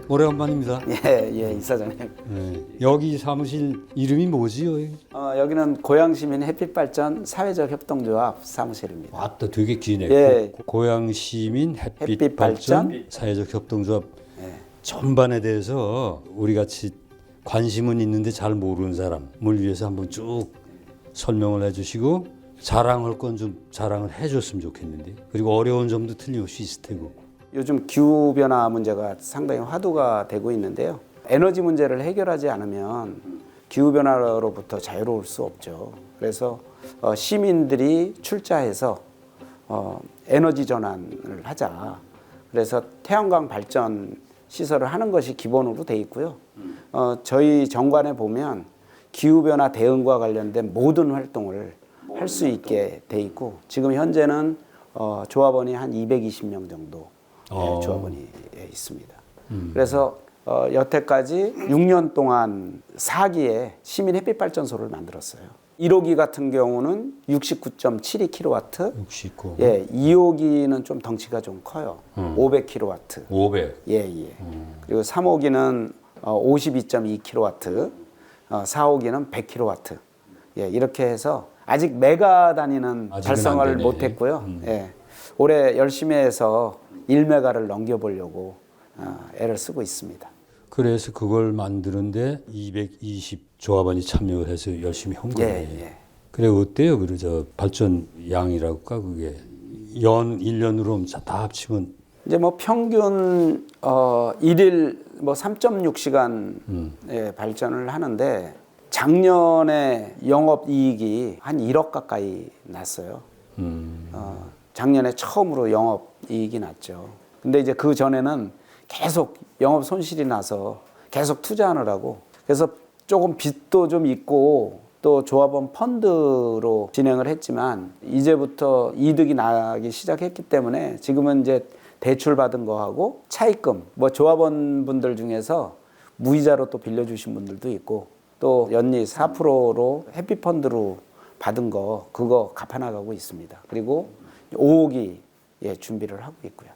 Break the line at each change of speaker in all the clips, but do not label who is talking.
오래간만입니다.
예, 이사장님.
네. 여기 사무실 이름이 뭐지요?
여기는 고양시민 햇빛발전 사회적 협동조합 사무실입니다.
아따 되게 기네.
예.
고양시민 햇빛발전
햇빛발전
사회적 협동조합
예.
전반에 대해서 우리 같이 관심은 있는데 잘 모르는 사람을 위해서 한번 쭉 설명을 해주시고 자랑할 건 좀 자랑을 해줬으면 좋겠는데, 그리고 어려운 점도 틀림없이 있을 테고.
요즘 기후변화 문제가 상당히 화두가 되고 있는데요. 에너지 문제를 해결하지 않으면 기후변화로부터 자유로울 수 없죠. 그래서 시민들이 출자해서 에너지 전환을 하자. 그래서 태양광 발전 시설을 하는 것이 기본으로 돼 있고요. 저희 정관에 보면 기후변화 대응과 관련된 모든 활동을 할 수 있게 돼 있고, 지금 현재는 조합원이 한 220명 정도 조합원이 있습니다. 그래서 여태까지 6년 동안 4기의 시민 햇빛발전소를 만들었어요. 1호기 같은 경우는 69.72kW,
69.
예, 2호기는 좀 덩치가 좀 커요. 500kW.
500.
예. 그리고 3호기는 52.2kW, 4호기는 100kW. 예, 이렇게 해서 아직 메가 단위는 달성을 못했고요. 예, 올해 열심히 해서 1메가를 넘겨보려고 애를 쓰고 있습니다.
그래서 그걸 만드는데 220 조합원이 참여를 해서 열심히 한 거예요.
예.
그래 어때요? 그러죠 발전 양이랄까 그게 1년으로 다 합치면
이제 뭐 평균 1일 뭐 3.6시간 발전을 하는데, 작년에 영업 이익이 한 1억 가까이 났어요. 작년에 처음으로 영업 이익이 났죠. 근데 이제 그 전에는 계속 영업 손실이 나서 계속 투자하느라고, 그래서 조금 빚도 좀 있고 또 조합원 펀드로 진행을 했지만 이제부터 이득이 나기 시작했기 때문에 지금은 이제 대출 받은 거하고 차입금, 뭐 조합원 분들 중에서 무이자로 또 빌려주신 분들도 있고, 또 연리 4%로 햇빛펀드로 받은 거 그거 갚아나가고 있습니다. 그리고 5호기 준비를 하고 있고요.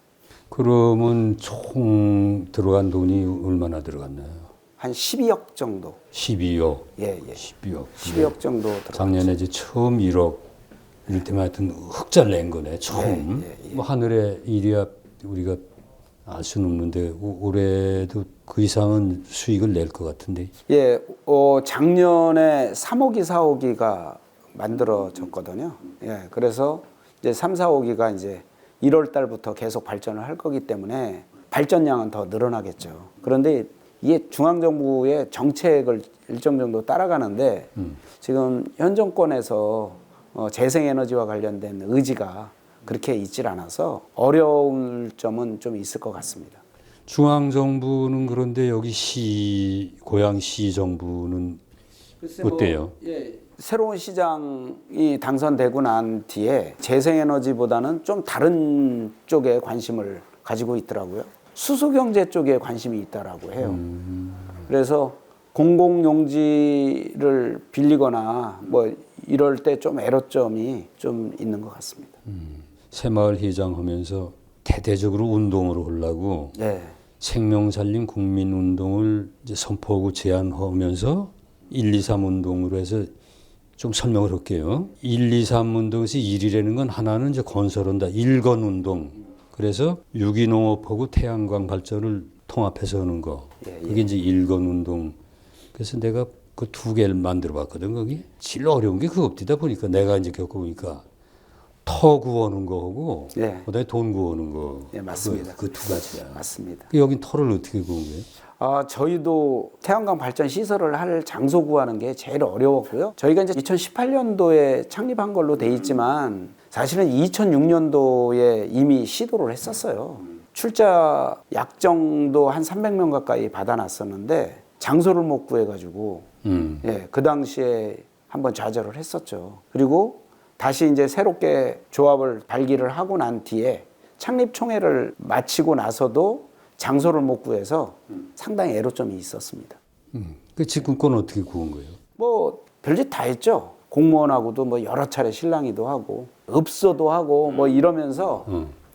그러면 총 들어간 돈이 얼마나 들어갔나요?
한 12억 정도.
12억.
예.
12억.
12억 정도 들어갔죠.
작년에 이제 처음 1억. 이를테면 하여튼 흑자를 낸 거네. 처음.
예.
뭐 하늘의 일이야 우리가 알 수는 없는데 올해도 그 이상은 수익을 낼 것 같은데.
예, 작년에 3호기, 4호기가 만들어졌거든요. 예, 그래서 이제 3, 4호기가 이제 1월 달부터 계속 발전을 할 거기 때문에 발전량은 더 늘어나겠죠. 그런데 이게 중앙정부의 정책을 일정 정도 따라가는데 지금 현 정권에서 재생에너지와 관련된 의지가 그렇게 있질 않아서 어려울 점은 좀 있을 것 같습니다.
중앙정부는 그런데 여기 고양시 정부는 어때요?
새로운 시장이 당선되고 난 뒤에 재생에너지보다는 좀 다른 쪽에 관심을 가지고 있더라고요. 수소경제 쪽에 관심이 있다라고 해요. 그래서 공공용지를 빌리거나 뭐 이럴 때 좀 애로점이 좀 있는 것 같습니다.
새마을 회장하면서 대대적으로 운동으로 하려고
네.
생명살림 국민운동을 이제 선포하고 제안하면서 1, 2, 3 운동으로 해서 좀 설명을 할게요. 1, 2, 3 운동에서 1이라는 건 하나는 이제 건설한다. 일건 운동. 그래서 유기농업하고 태양광 발전을 통합해서 하는 거. 그게 이제 일건 운동. 그래서 내가 그 두 개를 만들어 봤거든, 거기. 제일 어려운 게 그거 없다 보니까 내가 이제 겪어보니까 터 구하는 거하고 그다음에 돈 구하는 거.
네, 맞습니다.
그 두 가지야.
맞습니다.
여긴 터를 어떻게 구한 거예요?
저희도 태양광 발전 시설을 할 장소 구하는 게 제일 어려웠고요. 저희가 이제 2018년도에 창립한 걸로 돼 있지만 사실은 2006년도에 이미 시도를 했었어요. 출자 약정도 한 300명 가까이 받아놨었는데 장소를 못 구해가지고 그 당시에 한번 좌절을 했었죠. 그리고 다시 이제 새롭게 조합을 발기를 하고 난 뒤에 창립 총회를 마치고 나서도 장소를 못 구해서 상당히 애로점이 있었습니다.
그 지금 건 어떻게 구한 거예요?
뭐 별짓 다 했죠. 공무원하고도 뭐 여러 차례 실랑이도 하고 읍소도 하고 뭐 이러면서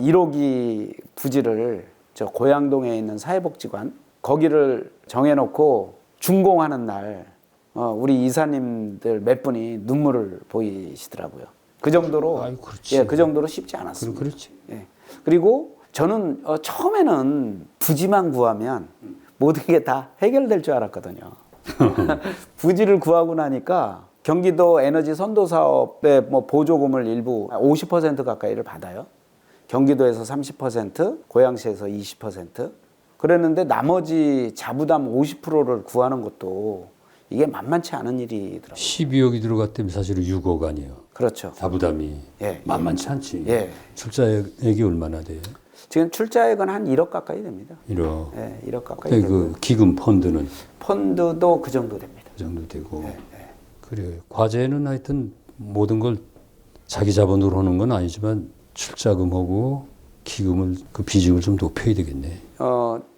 1호기 부지를 저 고양동에 있는 사회복지관 거기를 정해놓고 준공하는 날 우리 이사님들 몇 분이 눈물을 보이시더라고요. 그 정도로
아유, 그렇지.
예, 그 정도로 쉽지 않았습니다.
그렇지.
예. 그리고 저는 처음에는 부지만 구하면 모든 게 다 해결될 줄 알았거든요. 부지를 구하고 나니까 경기도 에너지 선도 사업에 뭐 보조금을 일부 50% 가까이를 받아요. 경기도에서 30%, 고양시에서 20%. 그랬는데 나머지 자부담 50%를 구하는 것도 이게 만만치 않은 일이더라고요.
12억이 들어갔다면 사실은 6억 아니에요.
그렇죠.
자부담이
예,
만만치 않지.
예.
출자액이 얼마나 돼요?
지금 출자액은 한 1억 가까이 됩니다.
1억.
예, 1억 가까이
그
되고요.
기금 펀드는
펀드도 그 정도 됩니다.
그 정도 되고.
예.
그래요. 과제는 하여튼 모든 걸 자기 자본으로 하는 건 아니지만 출자금하고 기금을 그 비중을 좀 높여야 되겠네.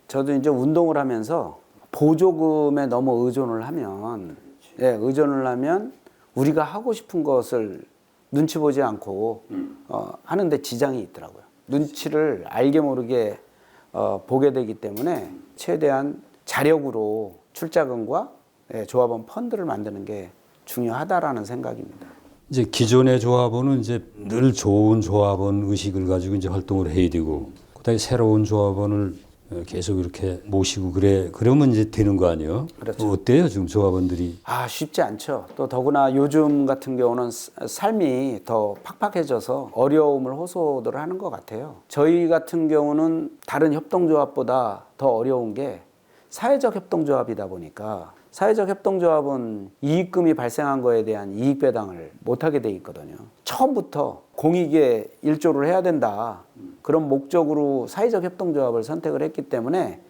저도 이제 운동을 하면서 보조금에 너무 의존을 하면, 예, 의존을 하면 우리가 하고 싶은 것을 눈치 보지 않고 하는데 지장이 있더라고요. 눈치를 알게 모르게 보게 되기 때문에 최대한 자력으로 출자금과 예, 조합원 펀드를 만드는 게 중요하다라는 생각입니다.
이제 기존의 조합원은 이제 늘 좋은 조합원 의식을 가지고 이제 활동을 해야 되고, 그다음에 새로운 조합원을 계속 이렇게 모시고 그러면 이제 되는 거 아니에요?
그렇죠.
어때요 지금 조합원들이?
쉽지 않죠. 또 더구나 요즘 같은 경우는 삶이 더 팍팍해져서 어려움을 호소들 하는 것 같아요. 저희 같은 경우는 다른 협동조합보다 더 어려운 게 사회적 협동조합이다 보니까 사회적 협동조합은 이익금이 발생한 거에 대한 이익 배당을 못하게 돼 있거든요. 처음부터 공익에 일조를 해야 된다. 그런 목적으로 사회적 협동조합을 선택을 했기 때문에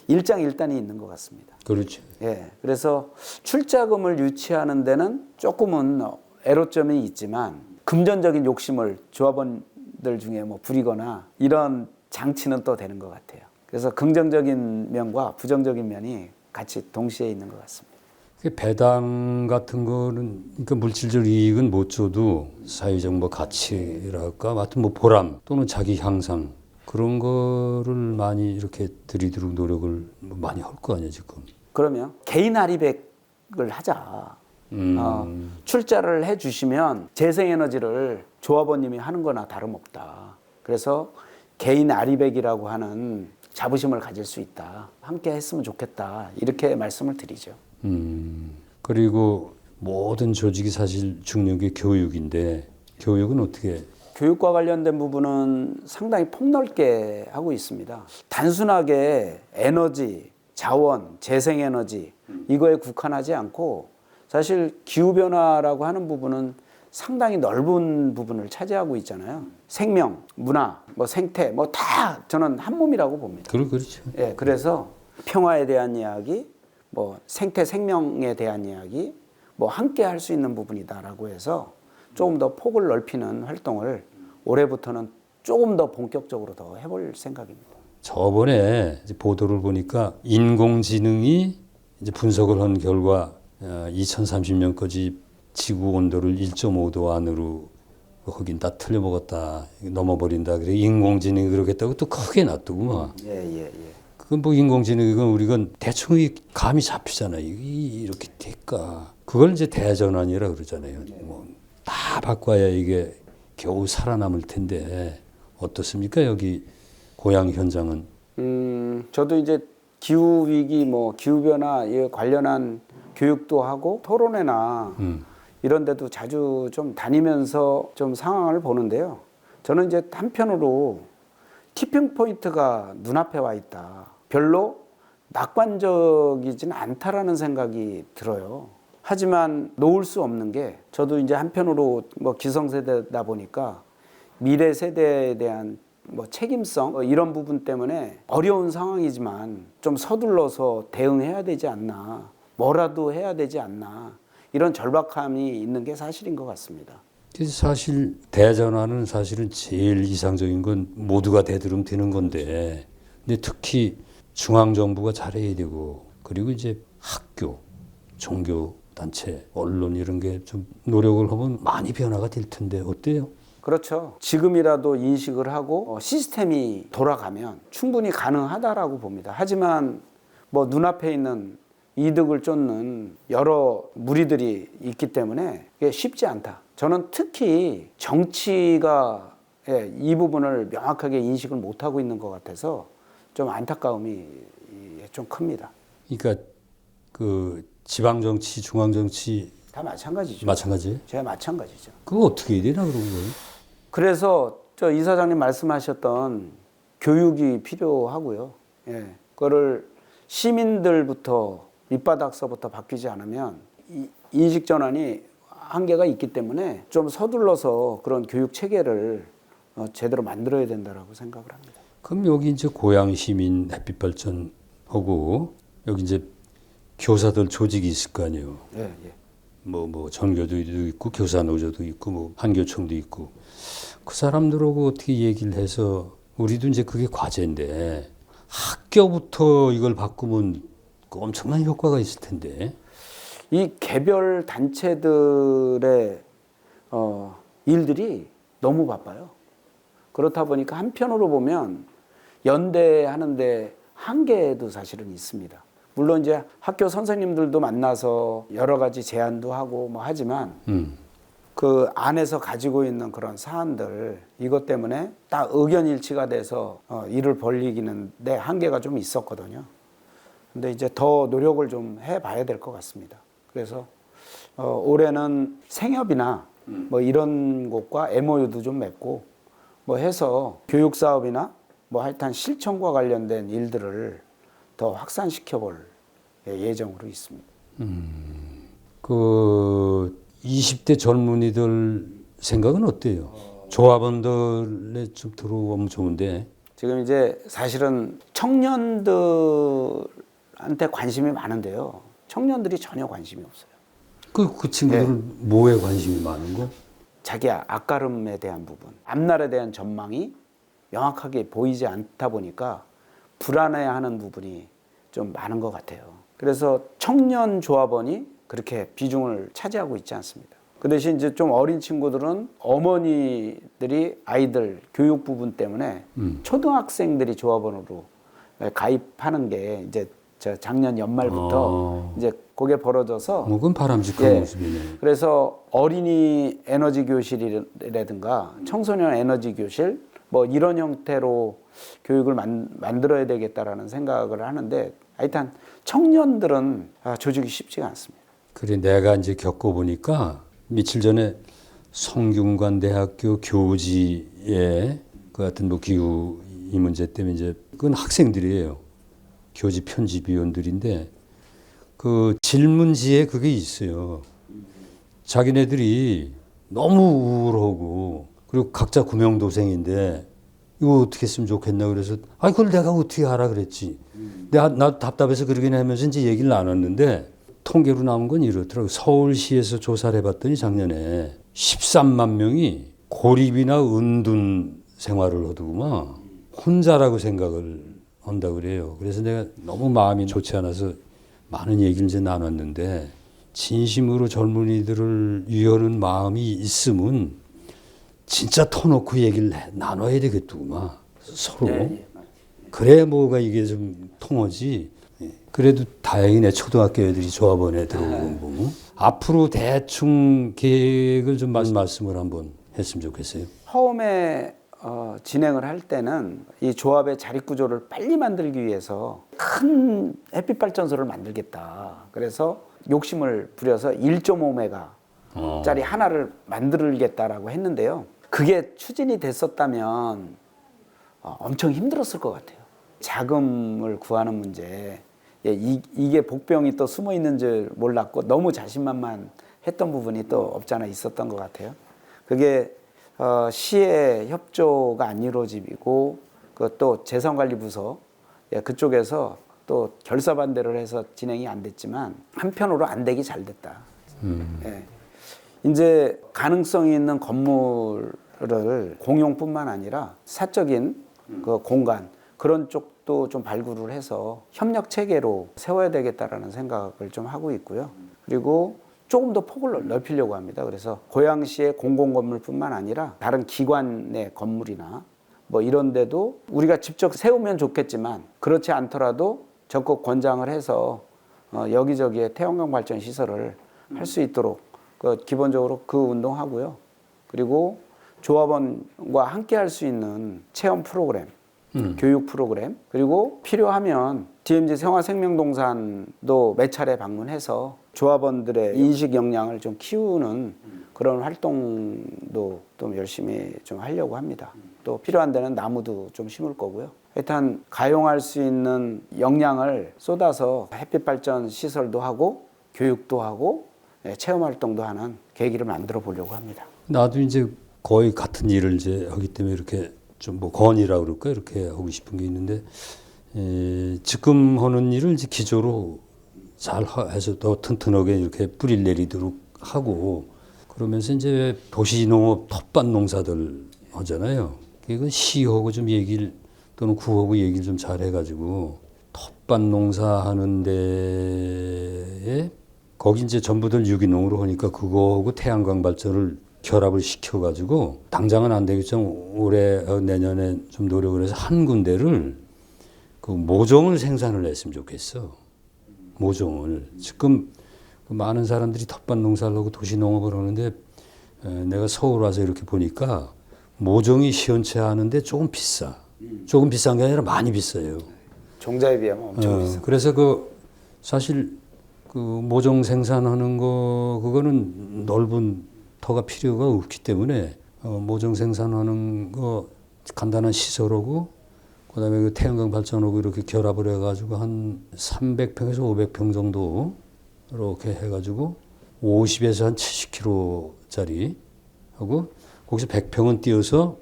일장일단이 있는 것 같습니다.
그렇죠.
예, 그래서 출자금을 유치하는 데는 조금은 애로점이 있지만 금전적인 욕심을 조합원들 중에 뭐 부리거나 이런 장치는 또 되는 것 같아요. 그래서 긍정적인 면과 부정적인 면이 같이 동시에 있는 것 같습니다.
배당 같은 거는 그러니까 물질적 이익은 못 줘도 사회적 뭐 가치랄까, 하여튼 뭐 보람 또는 자기 향상 그런 거를 많이 이렇게 들이도록 노력을 많이 할 거 아니에요 지금.
그러면 개인 아리백을 하자. 출자를 해주시면 재생에너지를 조합원님이 하는 거나 다름없다. 그래서 개인 아리백이라고 하는 자부심을 가질 수 있다. 함께 했으면 좋겠다. 이렇게 말씀을 드리죠.
그리고 모든 조직이 사실 중요한 게 교육인데 교육은 어떻게?
교육과 관련된 부분은 상당히 폭넓게 하고 있습니다. 단순하게 에너지, 자원, 재생에너지 이거에 국한하지 않고 사실 기후변화라고 하는 부분은 상당히 넓은 부분을 차지하고 있잖아요. 생명, 문화, 뭐 생태, 뭐 다 저는 한 몸이라고 봅니다.
그렇죠.
예, 그래서 평화에 대한 이야기, 뭐 생태 생명에 대한 이야기, 뭐 함께 할 수 있는 부분이다라고 해서 조금 더 폭을 넓히는 활동을 올해부터는 조금 더 본격적으로 더 해볼 생각입니다.
저번에 이제 보도를 보니까 인공지능이 이제 분석을 한 결과 2030년까지 지구 온도를 1.5도 안으로 거긴 다 틀려먹었다, 넘어버린다. 그래 인공지능이 그러겠다고 또 크게 놔두고
예.
그건 뭐 인공지능이건 우리가 대충 감이 잡히잖아요. 이렇게 될까? 그걸 이제 대전환이라 그러잖아요. 뭐 다 바꿔야 이게 겨우 살아남을 텐데 어떻습니까? 여기 고향 현장은?
저도 이제 기후 위기, 뭐 기후 변화에 관련한 교육도 하고 토론회나 이런 데도 자주 좀 다니면서 좀 상황을 보는데요. 저는 이제 한편으로 티핑 포인트가 눈앞에 와 있다. 별로 낙관적이지는 않다라는 생각이 들어요. 하지만 놓을 수 없는 게 저도 이제 한편으로 뭐 기성세대다 보니까 미래 세대에 대한 뭐 책임성 이런 부분 때문에 어려운 상황이지만 좀 서둘러서 대응해야 되지 않나, 뭐라도 해야 되지 않나 이런 절박함이 있는 게 사실인 것 같습니다.
그래서 사실 대전환은 사실은 제일 이상적인 건 모두가 대들으면 되는 건데, 근데 특히 중앙 정부가 잘해야 되고, 그리고 이제 학교, 종교 단체, 언론 이런 게 좀 노력을 하면 많이 변화가 될 텐데 어때요?
그렇죠. 지금이라도 인식을 하고 시스템이 돌아가면 충분히 가능하다라고 봅니다. 하지만 뭐 눈앞에 있는 이득을 쫓는 여러 무리들이 있기 때문에 이게 쉽지 않다. 저는 특히 정치가 이 부분을 명확하게 인식을 못하고 있는 것 같아서 좀 안타까움이 좀 큽니다.
그러니까 그 지방 정치, 중앙 정치
다 마찬가지죠.
마찬가지.
제가 마찬가지죠.
그거 어떻게 해야 되나 그런 거예요?
그래서 저 이사장님 말씀하셨던 교육이 필요하고요. 예, 그거를 시민들부터 밑바닥서부터 바뀌지 않으면 인식 전환이 한계가 있기 때문에 좀 서둘러서 그런 교육 체계를 제대로 만들어야 된다라고 생각을 합니다.
그럼 여기 이제 고양 시민 햇빛 발전하고 여기 이제 교사들 조직이 있을 거 아니에요.
예, 예.
뭐 전교도 있고 교사 노조도 있고 뭐 한교총도 있고 그 사람들하고 어떻게 얘기를 해서 우리도 이제 그게 과제인데 학교부터 이걸 바꾸면 엄청난 효과가 있을 텐데.
이 개별 단체들의 일들이 너무 바빠요. 그렇다 보니까 한편으로 보면 연대하는데 한계도 사실은 있습니다. 물론 이제 학교 선생님들도 만나서 여러 가지 제안도 하고 뭐 하지만 그 안에서 가지고 있는 그런 사안들 이것 때문에 딱 의견 일치가 돼서 일을 벌리기는 내 한계가 좀 있었거든요. 근데 이제 더 노력을 좀 해봐야 될 것 같습니다. 그래서 올해는 생협이나 뭐 이런 곳과 MOU도 좀 맺고 뭐 해서 교육 사업이나 뭐 하여튼 실천과 관련된 일들을 더 확산시켜 볼 예정으로 있습니다.
그 20대 젊은이들 생각은 어때요? 조합원들에 좀 들어오면 좋은데.
지금 이제 사실은 청년들한테 관심이 많은데요. 청년들이 전혀 관심이 없어요.
그 친구들은 뭐에 관심이 많은 거?
자기 앞가름에 대한 부분, 앞날에 대한 전망이 명확하게 보이지 않다 보니까 불안해하는 부분이 좀 많은 것 같아요. 그래서 청년 조합원이 그렇게 비중을 차지하고 있지 않습니다. 그 대신 이제 좀 어린 친구들은 어머니들이 아이들 교육 부분 때문에 초등학생들이 조합원으로 가입하는 게 이제 저 작년 연말부터 이제 그게 벌어져서
그건 바람직한 모습이네.
그래서 어린이 에너지 교실이라든가 청소년 에너지 교실 뭐 이런 형태로 교육을 만들어야 되겠다라는 생각을 하는데 하여튼 청년들은 조직이 쉽지가 않습니다.
그래 내가 이제 겪어보니까 며칠 전에 성균관대학교 교지에 그 같은 뭐 기후 이 문제 때문에 이제 그건 학생들이에요. 교지 편집위원들인데 그 질문지에 그게 있어요. 자기네들이 너무 우울하고 그리고 각자 구명도생인데 이거 어떻게 했으면 좋겠나 그래서 그걸 내가 어떻게 알아 그랬지. 나도 답답해서 그러긴 하면서 이제 얘기를 나눴는데 통계로 나온 건 이렇더라고요. 서울시에서 조사를 해봤더니 작년에 13만 명이 고립이나 은둔 생활을 하더구만. 혼자라고 생각을 한다 그래요. 그래서 내가 너무 마음이 좋지 않아서 많은 얘기를 이제 나눴는데 진심으로 젊은이들을 위하는 마음이 있으면 진짜 터놓고 얘기를 나눠야 되겠더구만. 서로. 그래야 뭐가 이게 좀 통하지. 그래도 다행이네. 초등학교 애들이 조합원에 들어오고 보면. 앞으로 대충 계획을 좀 말씀을 한번 했으면 좋겠어요.
처음에 진행을 할 때는 이 조합의 자립 구조를 빨리 만들기 위해서 큰 햇빛 발전소를 만들겠다. 그래서 욕심을 부려서 1.5메가짜리 하나를 만들겠다라고 했는데요. 그게 추진이 됐었다면 엄청 힘들었을 것 같아요. 자금을 구하는 문제. 이게 복병이 또 숨어 있는 줄 몰랐고 너무 자신만만했던 부분이 또 없잖아 있었던 것 같아요. 그게 시의 협조가 안 이루어지고 또 재산관리부서 그쪽에서 또 결사반대를 해서 진행이 안 됐지만 한편으로 안 되기 잘 됐다. 예. 이제 가능성이 있는 건물을 공용뿐만 아니라 사적인 그 공간 그런 쪽도 좀 발굴을 해서 협력 체계로 세워야 되겠다라는 생각을 좀 하고 있고요. 그리고 조금 더 폭을 넓히려고 합니다. 그래서 고양시의 공공건물뿐만 아니라 다른 기관의 건물이나 뭐 이런 데도 우리가 직접 세우면 좋겠지만 그렇지 않더라도 적극 권장을 해서 여기저기에 태양광 발전 시설을 할 수 있도록 기본적으로 그 운동하고요. 그리고 조합원과 함께 할 수 있는 체험 프로그램, 교육 프로그램, 그리고 필요하면 DMZ 생활생명동산도 몇 차례 방문해서 조합원들의 인식 역량을 좀 키우는 그런 활동도 좀 열심히 좀 하려고 합니다. 또 필요한 데는 나무도 좀 심을 거고요. 일단 가용할 수 있는 역량을 쏟아서 햇빛 발전 시설도 하고 교육도 하고 체험 활동도 하는 계기를 만들어 보려고 합니다.
나도 이제 거의 같은 일을 이제 하기 때문에 이렇게 좀 뭐 건이라고 그럴까 이렇게 하고 싶은 게 있는데 지금 하는 일을 이제 기조로 잘 해서 더 튼튼하게 이렇게 뿌리를 내리도록 하고 그러면서 이제 도시농업 텃밭 농사들 하잖아요. 이건 시하고 좀 얘기를 또는 구하고 얘기를 좀 잘 해가지고 텃밭 농사하는 데에 거기 이제 전부들 유기농으로 하니까 그거하고 태양광 발전을 결합을 시켜가지고 당장은 안 되겠지만 올해 내년에 좀 노력을 해서 한 군데를 그 모종을 생산을 했으면 좋겠어. 모종을. 지금 그 많은 사람들이 텃밭 농사를 하고 도시 농업을 하는데 내가 서울 와서 이렇게 보니까 모종이 시원치 않은데 조금 비싸. 조금 비싼 게 아니라 많이 비싸요.
종자에 비하면 엄청 비싸.
그래서 사실 그 모종 생산하는 거 그거는 넓은 터가 필요가 없기 때문에 모종 생산하는 거 간단한 시설하고 그다음에 그 태양광 발전하고 이렇게 결합을 해가지고 한 300평에서 500평 정도 이렇게 해가지고 50에서 한 70kg짜리 하고 거기서 100평은 띄어서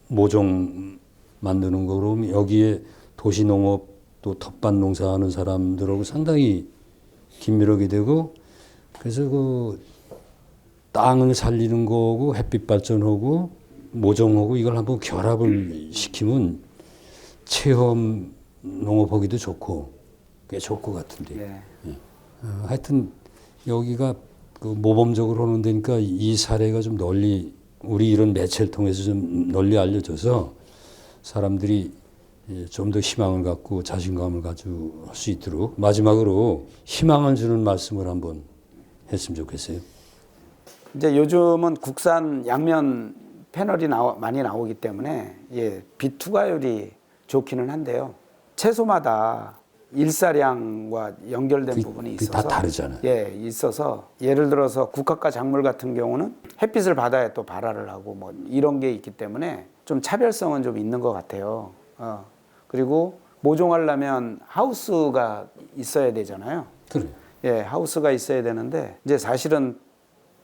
모종 만드는 거로 여기에 도시농업 또 텃밭 농사하는 사람들하고 상당히 긴밀하게 되고 그래서 그 땅을 살리는 거고 햇빛 발전하고 모종하고 이걸 한번 결합을 시키면 체험 농업하기도 좋고 꽤 좋을 것 같은데.
네.
예. 하여튼 여기가 그 모범적으로 하는 데니까 이 사례가 좀 널리 우리 이런 매체를 통해서 좀 널리 알려져서 사람들이 좀 더 희망을 갖고 자신감을 가지고 할 수 있도록 마지막으로 희망을 주는 말씀을 한번 했으면 좋겠어요.
이제 요즘은 국산 양면 패널이 많이 나오기 때문에 빛 투과율이 좋기는 한데요. 채소마다 일사량과 연결된 부분이 있어서
다 다르잖아요.
있어서 예를 들어서 국화과 작물 같은 경우는 햇빛을 받아야 또 발화를 하고 뭐 이런 게 있기 때문에 좀 차별성은 좀 있는 것 같아요. 그리고 모종하려면 하우스가 있어야 되잖아요.
그래.
하우스가 있어야 되는데 이제 사실은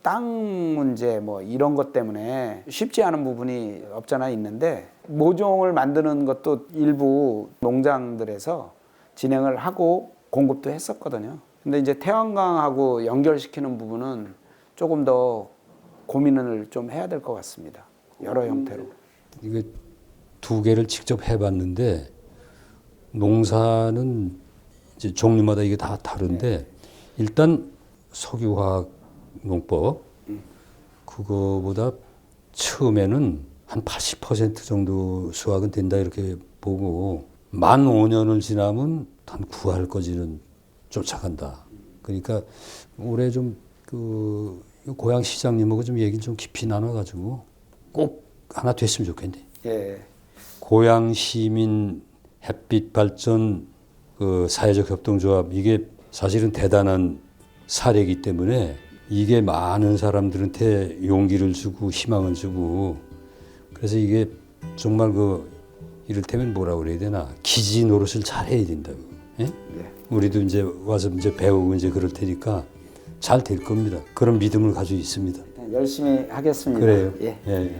땅 문제 뭐 이런 것 때문에 쉽지 않은 부분이 없잖아 있는데 모종을 만드는 것도 일부 농장들에서 진행을 하고 공급도 했었거든요. 근데 이제 태양광하고 연결시키는 부분은 조금 더 고민을 좀 해야 될 것 같습니다. 여러 형태로.
이게 두 개를 직접 해봤는데 농사는 이제 종류마다 이게 다 다른데 일단 석유화학 농법 그거보다 처음에는 한 80% 정도 수확은 된다 이렇게 보고 만 5년을 지나면 한 구할거지는 쫓아간다. 그러니까 올해 좀 그 고향 시장님하고 좀 얘기를 좀 깊이 나눠가지고 꼭 하나 됐으면 좋겠네.
예.
고향 시민 햇빛 발전 그 사회적 협동조합 이게 사실은 대단한 사례이기 때문에 이게 많은 사람들한테 용기를 주고 희망을 주고 그래서 이게 정말 그 이를테면 뭐라고 그래야 되나 기지 노릇을 잘 해야 된다고. 예?
네.
우리도 이제 와서 이제 배우고 이제 그럴 테니까 잘 될 겁니다. 그런 믿음을 가지고 있습니다.
열심히 하겠습니다.
그래요.
예.
예.